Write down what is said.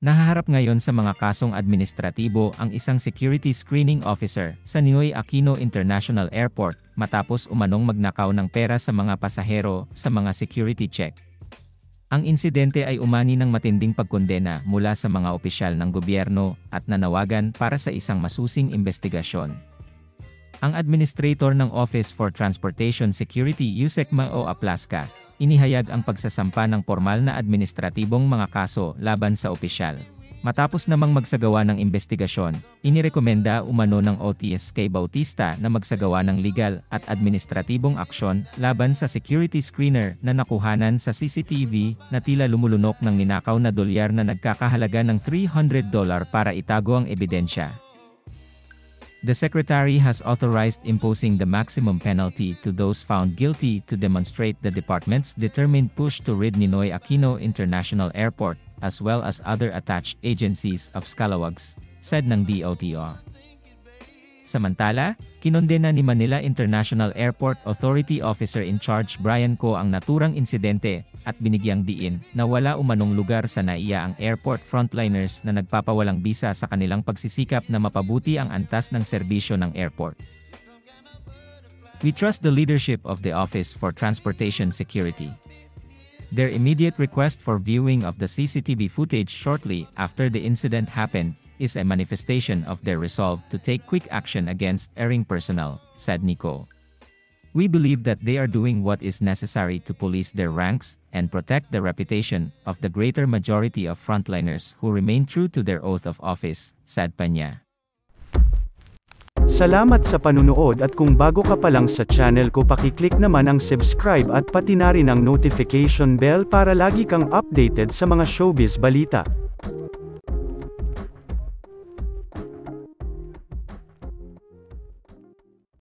Nahaharap ngayon sa mga kasong administratibo ang isang security screening officer sa Ninoy Aquino International Airport matapos umanong magnakaw ng pera sa mga pasahero sa mga security check. Ang insidente ay umani ng matinding pagkondena mula sa mga opisyal ng gobyerno at nanawagan para sa isang masusing investigasyon. Ang administrator ng Office for Transportation Security Yusek Mao Aplaska, inihayag ang pagsasampa ng formal na administratibong mga kaso laban sa opisyal. Matapos namang magsagawa ng investigasyon, inirekomenda umano ng OTS kay Bautista na magsagawa ng legal at administratibong aksyon laban sa security screener na nakuhanan sa CCTV na tila lumulunok ng ninakaw na dolyar na nagkakahalaga ng $300 para itago ang ebidensya. The Secretary has authorized imposing the maximum penalty to those found guilty to demonstrate the department's determined push to rid Ninoy Aquino International Airport, as well as other attached agencies of Scalawags, said ng DOTR. Samantala, kinondena ni Manila International Airport Authority Officer in Charge Brian Ko ang naturang insidente at binigyang diin na wala umanong lugar sa NAIA ang airport frontliners na nagpapawalang bisa sa kanilang pagsisikap na mapabuti ang antas ng serbisyo ng airport. We trust the leadership of the Office for Transportation Security. Their immediate request for viewing of the CCTV footage shortly after the incident happened is a manifestation of their resolve to take quick action against erring personnel, said Nico. We believe that they are doing what is necessary to police their ranks and protect the reputation of the greater majority of frontliners who remain true to their oath of office, said Panya. Salamat sa panunood at kung bago ka pa lang sa channel ko, paki-click naman ang subscribe at pati na rin ang notification bell para lagi kang updated sa mga showbiz balita.